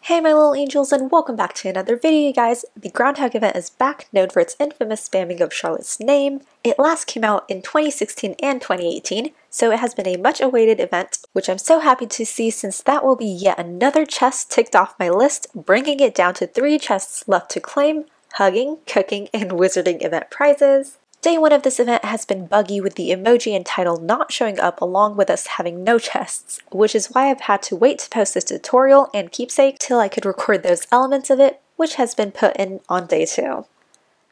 Hey my little angels, and welcome back to another video, guys. The Groundhog event is back, known for its infamous spamming of Charlotte's name. It last came out in 2016 and 2018, so it has been a much awaited event, which I'm so happy to see since that will be yet another chest ticked off my list, bringing it down to 3 chests left to claim: hugging, cooking, and wizarding event prizes. Day 1 of this event has been buggy with the emoji and title not showing up along with us having no chests, which is why I've had to wait to post this tutorial and keepsake till I could record those elements of it, which has been put in on day 2.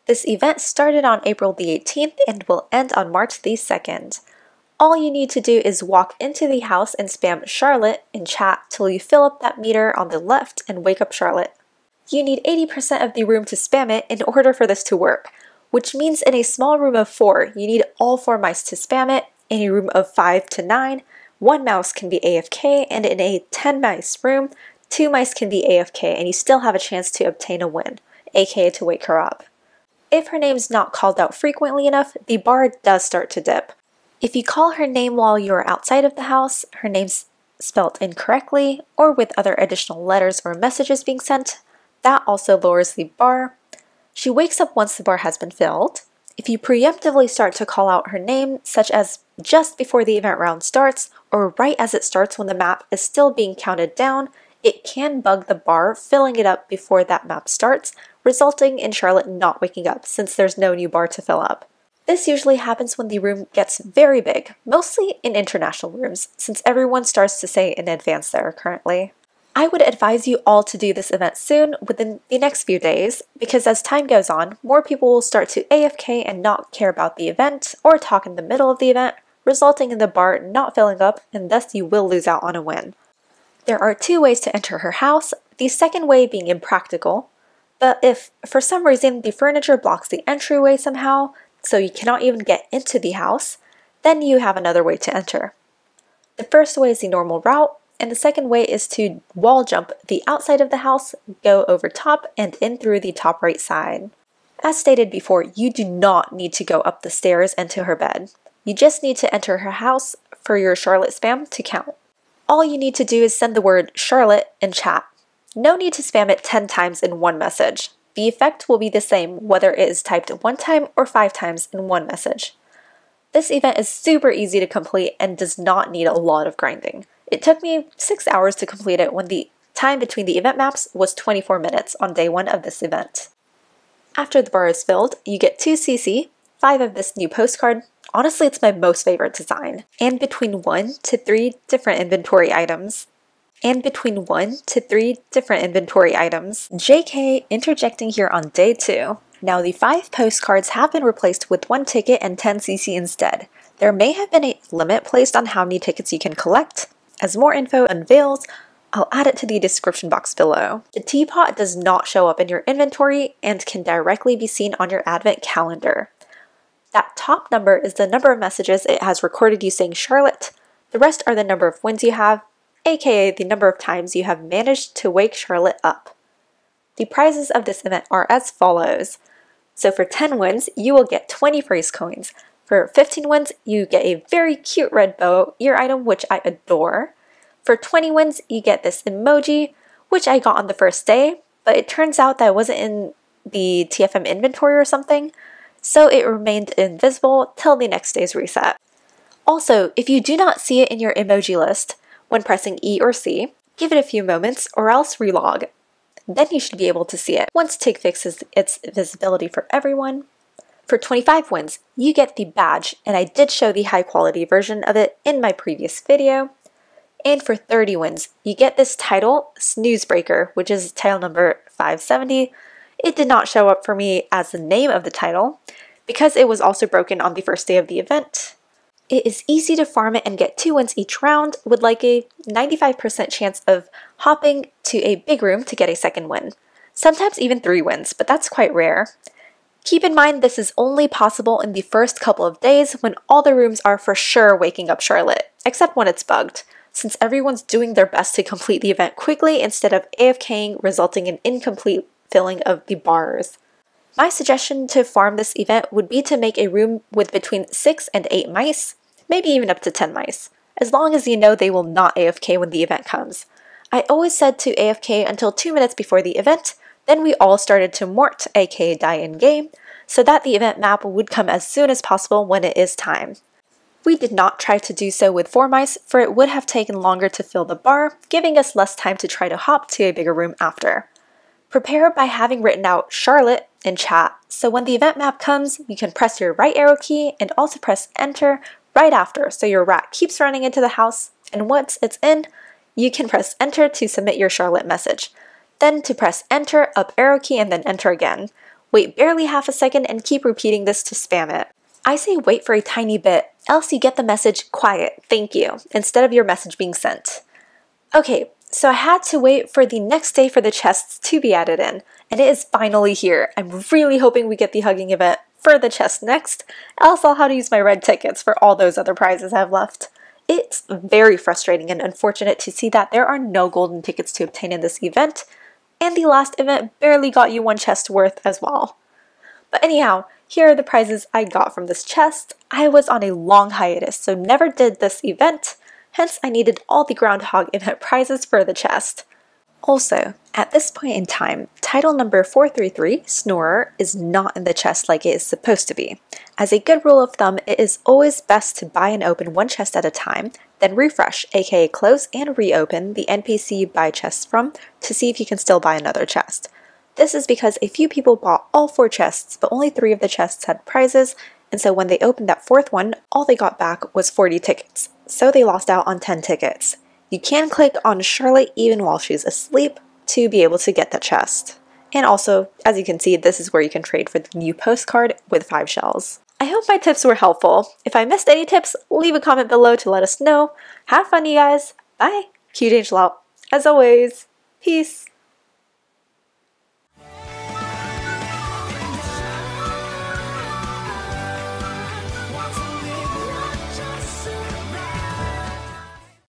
This event started on April the 18th and will end on March the 2nd. All you need to do is walk into the house and spam Charlotte in chat till you fill up that meter on the left and wake up Charlotte. You need 80% of the room to spam it in order for this to work, which means in a small room of 4, you need all 4 mice to spam it. In a room of 5 to 9, 1 mouse can be AFK, and in a 10 mice room, 2 mice can be AFK, and you still have a chance to obtain a win, aka to wake her up. If her name's not called out frequently enough, the bar does start to dip. If you call her name while you are outside of the house, her name's spelled incorrectly, or with other additional letters or messages being sent, that also lowers the bar. She wakes up once the bar has been filled. If you preemptively start to call out her name, such as just before the event round starts, or right as it starts when the map is still being counted down, it can bug the bar, filling it up before that map starts, resulting in Charlotte not waking up since there's no new bar to fill up. This usually happens when the room gets very big, mostly in international rooms, since everyone starts to say in advance there currently. I would advise you all to do this event soon, within the next few days, because as time goes on, more people will start to AFK and not care about the event, or talk in the middle of the event, resulting in the bar not filling up, and thus you will lose out on a win. There are 2 ways to enter her house, the second way being impractical, but if for some reason the furniture blocks the entryway somehow, so you cannot even get into the house, then you have another way to enter. The first way is the normal route, and the second way is to wall jump the outside of the house, go over top, and in through the top right side. As stated before, you do not need to go up the stairs and to her bed. You just need to enter her house for your Charlotte spam to count. All you need to do is send the word Charlotte in chat. No need to spam it 10 times in one message. The effect will be the same whether it is typed 1 time or 5 times in one message. This event is super easy to complete and does not need a lot of grinding. It took me 6 hours to complete it when the time between the event maps was 24 minutes on day 1 of this event. After the bar is filled, you get 2 CC, 5 of this new postcard. Honestly, it's my most favorite design. And between 1 to 3 different inventory items. JK, interjecting here on day 2. Now the 5 postcards have been replaced with 1 ticket and 10 CC instead. There may have been a limit placed on how many tickets you can collect. As more info unveils, I'll add it to the description box below. The teapot does not show up in your inventory and can directly be seen on your advent calendar. That top number is the number of messages it has recorded you saying Charlotte. The rest are the number of wins you have, aka the number of times you have managed to wake Charlotte up. The prizes of this event are as follows. So for 10 wins, you will get 20 phrase coins. For 15 wins, you get a very cute red bow ear item, which I adore. For 20 wins, you get this emoji, which I got on the first day, but it turns out that it wasn't in the TFM inventory or something, so it remained invisible till the next day's reset. Also, if you do not see it in your emoji list when pressing E or C, give it a few moments or else relog. Then you should be able to see it once TIG fixes its visibility for everyone. For 25 wins, you get the badge, and I did show the high quality version of it in my previous video. And for 30 wins, you get this title, Snoozebreaker, which is title number 570. It did not show up for me as the name of the title, because it was also broken on the first day of the event. It is easy to farm it and get 2 wins each round, with like a 95% chance of hopping to a big room to get a second win. Sometimes even 3 wins, but that's quite rare. Keep in mind this is only possible in the first couple of days when all the rooms are for sure waking up Charlotte, except when it's bugged, since everyone's doing their best to complete the event quickly instead of AFKing, resulting in incomplete filling of the bars. My suggestion to farm this event would be to make a room with between 6 and 8 mice, maybe even up to 10 mice, as long as you know they will not AFK when the event comes. I always said to AFK until 2 minutes before the event, then we all started to mort, aka die in game, so that the event map would come as soon as possible when it is time. We did not try to do so with 4 mice, for it would have taken longer to fill the bar, giving us less time to try to hop to a bigger room after. Prepare by having written out Charlotte in chat, so when the event map comes, you can press your right arrow key and also press enter right after, so your rat keeps running into the house, and once it's in, you can press enter to submit your Charlotte message. Then to press enter, up arrow key, and then enter again. Wait barely half a second and keep repeating this to spam it. I say wait for a tiny bit, else you get the message quiet, thank you, instead of your message being sent. Okay, so I had to wait for the next day for the chests to be added in, and it is finally here. I'm really hoping we get the hugging event for the chest next, else I'll have to use my red tickets for all those other prizes I have left. It's very frustrating and unfortunate to see that there are no golden tickets to obtain in this event, and the last event barely got you 1 chest worth as well. But anyhow, here are the prizes I got from this chest. I was on a long hiatus, so never did this event, hence I needed all the Groundhog event prizes for the chest. Also, at this point in time, title number 433, Snorer, is not in the chest like it is supposed to be. As a good rule of thumb, it is always best to buy and open 1 chest at a time, then refresh, aka close and reopen the NPC you buy chests from to see if you can still buy another chest. This is because a few people bought all 4 chests, but only 3 of the chests had prizes, and so when they opened that 4th one, all they got back was 40 tickets, so they lost out on 10 tickets. You can click on Charlotte even while she's asleep to be able to get the chest. And also, as you can see, this is where you can trade for the new postcard with 5 shells. I hope my tips were helpful. If I missed any tips, leave a comment below to let us know. Have fun, you guys. Bye. QTAngel out. As always, peace.